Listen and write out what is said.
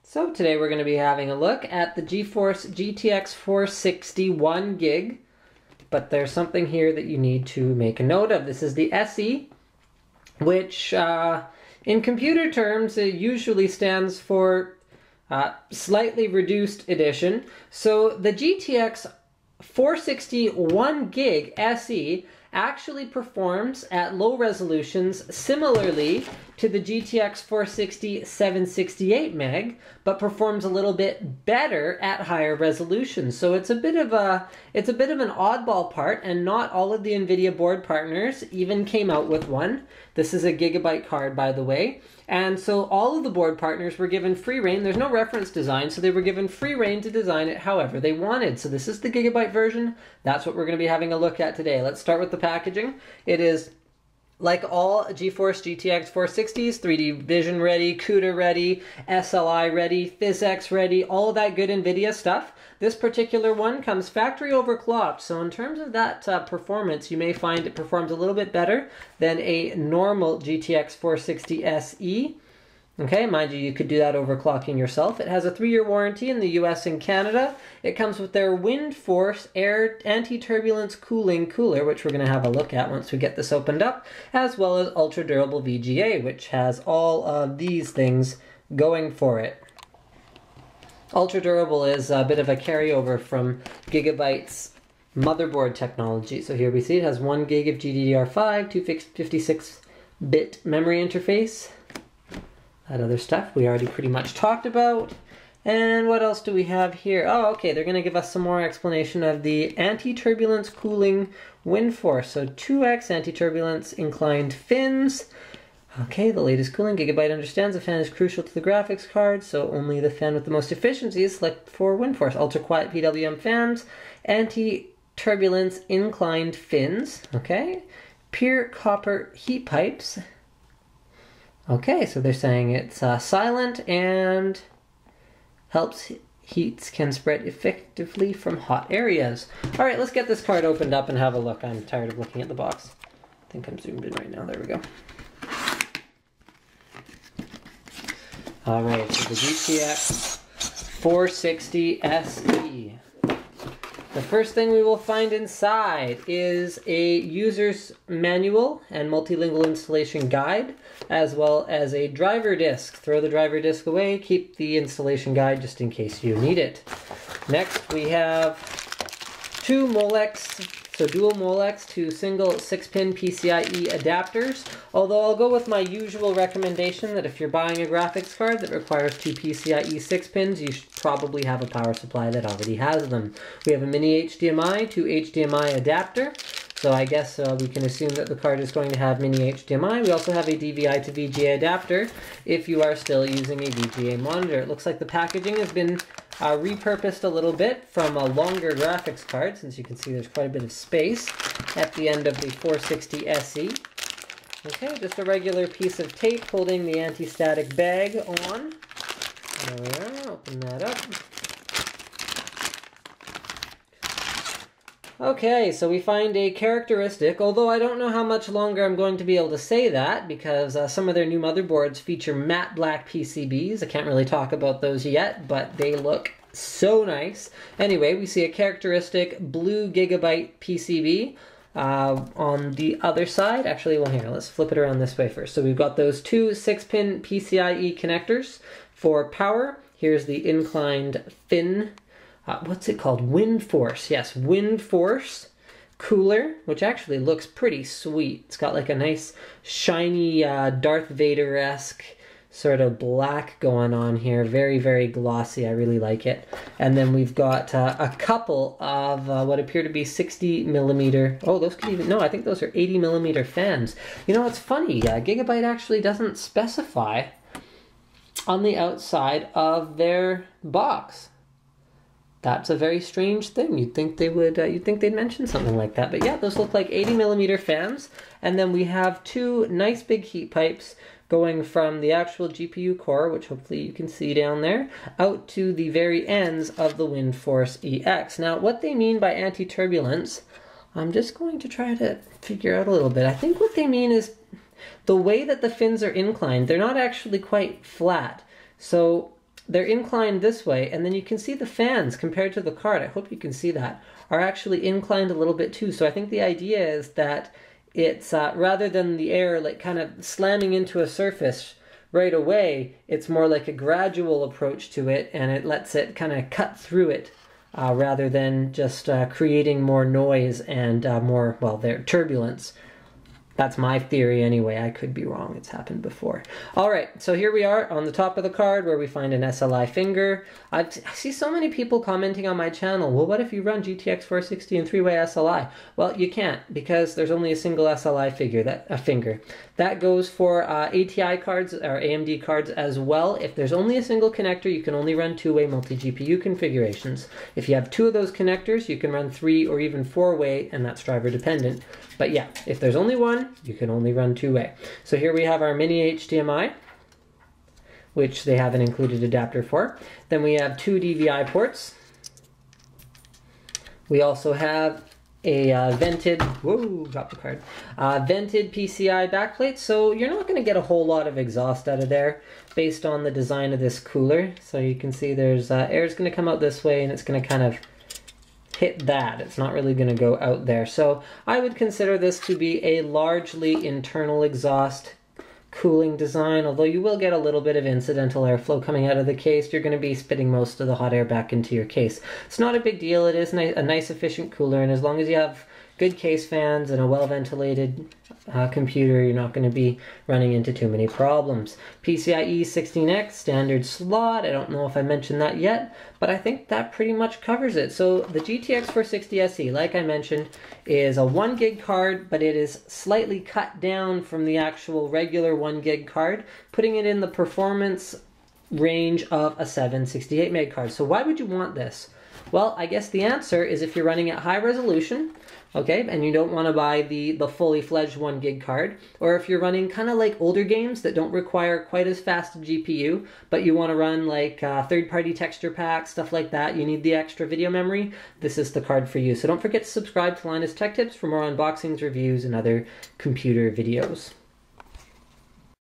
So today we're going to be having a look at the GeForce GTX 460 1 gig, but there's something here that you need to make a note of. This is the SE, which in computer terms it usually stands for slightly reduced edition. So the GTX 460 1 gig SE actually performs at low resolutions similarly to the GTX 460 768 meg, but performs a little bit better at higher resolutions. So it's a bit of an oddball part, and not all of the NVIDIA board partners even came out with one. This is a Gigabyte card, by the way. And so all of the board partners were given free rein. There's no reference design, so they were given free rein to design it however they wanted. So this is the Gigabyte version. That's what we're going to be having a look at today. Let's start with the packaging. It is, like all GeForce GTX 460s, 3D Vision ready, CUDA ready, SLI ready, PhysX ready, all of that good NVIDIA stuff. This particular one comes factory overclocked, so in terms of that performance, you may find it performs a little bit better than a normal GTX 460 SE. Okay, mind you, you could do that overclocking yourself. It has a 3-year warranty in the US and Canada. It comes with their WindForce Air Anti-Turbulence Cooling Cooler, which we're going to have a look at once we get this opened up, as well as Ultra Durable Vga, which has all of these things going for it. Ultra Durable is a bit of a carryover from Gigabyte's motherboard technology. So here we see it has 1 gig of GDDR5, 256-bit memory interface. That other stuff we already pretty much talked about. And what else do we have here? Oh, okay, they're going to give us some more explanation of the anti-turbulence cooling WindForce. So 2x anti-turbulence inclined fins. Okay, the latest cooling. Gigabyte understands the fan is crucial to the graphics card, so only the fan with the most efficiency is selected for WindForce. Ultra-quiet Pwm Fans, anti-turbulence inclined fins. Okay, pure copper heat pipes. Okay, so they're saying it's silent and helps heats can spread effectively from hot areas. All right, let's get this card opened up and have a look. I'm tired of looking at the box. I think I'm zoomed in right now. There we go. All right, so the GTX 460 SE. The first thing we will find inside is a user's manual and multilingual installation guide, as well as a driver disc. Throw the driver disc away, keep the installation guide just in case you need it. Next we have two Molex, so dual Molex to single 6-pin PCIe adapters. Although I'll go with my usual recommendation that if you're buying a graphics card that requires 2 PCIe 6 pins, you should probably have a power supply that already has them. We have a mini HDMI to HDMI adapter, so I guess we can assume that the card is going to have mini HDMI. We also have a DVI to VGA adapter if you are still using a VGA monitor. It looks like the packaging has been repurposed a little bit from a longer graphics card, since you can see there's quite a bit of space at the end of the 460 SE. Okay, just a regular piece of tape holding the anti-static bag on. There we are, open that up. Okay, so we find a characteristic, although I don't know how much longer I'm going to be able to say that, because some of their new motherboards feature matte black PCBs. I can't really talk about those yet, but they look so nice. Anyway, we see a characteristic blue Gigabyte PCB. On the other side, actually, well, here, let's flip it around this way first. So we've got those two 6-pin PCIe connectors for power. Here's the inclined fin. What's it called? WindForce. Yes, WindForce cooler, which actually looks pretty sweet. It's got like a nice shiny Darth Vader-esque sort of black going on here. Very, very glossy. I really like it. And then we've got a couple of what appear to be 60mm. Oh, those could even, no, I think those are 80mm fans. You know, it's funny. Gigabyte actually doesn't specify on the outside of their box. That's a very strange thing. You'd think they would. You'd think they'd mention something like that. But yeah, those look like 80mm fans. And then we have two nice big heat pipes going from the actual GPU core, which hopefully you can see down there, out to the very ends of the WindForce EX. Now, what they mean by anti-turbulence, I'm just going to try to figure out a little bit. I think what they mean is the way that the fins are inclined, they're not actually quite flat. So they're inclined this way, and then you can see the fans compared to the card, I hope you can see that, are actually inclined a little bit too. So I think the idea is that it's, rather than the air like kind of slamming into a surface right away, it's more like a gradual approach to it, and it lets it kind of cut through it rather than just creating more noise and more, well, turbulence. That's my theory anyway. I could be wrong. It's happened before. All right, so here we are on the top of the card where we find an SLI finger. I see so many people commenting on my channel, well, what if you run GTX 460 and 3-way SLI? Well, you can't, because there's only a single SLI finger. That goes for ATI cards or AMD cards as well. If there's only a single connector, you can only run 2-way multi-GPU configurations. If you have 2 of those connectors, you can run 3 or even 4-way, and that's driver dependent. But yeah, if there's only one, you can only run 2-way. So here we have our mini HDMI, which they have an included adapter for. Then we have 2 DVI ports. We also have a vented, whoa, dropped the card, vented PCI backplate. So you're not going to get a whole lot of exhaust out of there based on the design of this cooler. So you can see there's air's going to come out this way, and it's going to kind of hit that. It's not really going to go out there. So I would consider this to be a largely internal exhaust cooling design, although you will get a little bit of incidental airflow coming out of the case. You're going to be spitting most of the hot air back into your case. It's not a big deal. It is a nice efficient cooler, and as long as you have good case fans and a well-ventilated computer, you're not going to be running into too many problems. PCIe 16X standard slot. I don't know if I mentioned that yet, but I think that pretty much covers it. So the GTX 460 SE, like I mentioned, is a 1 gig card, but it is slightly cut down from the actual regular 1 gig card, putting it in the performance range of a 768 meg card. So why would you want this? Well, I guess the answer is if you're running at high resolution, okay, and you don't want to buy the fully fledged 1 gig card, or if you're running kind of like older games that don't require quite as fast a GPU, but you want to run like third-party texture packs, stuff like that, you need the extra video memory, this is the card for you. So don't forget to subscribe to Linus Tech Tips for more unboxings, reviews, and other computer videos.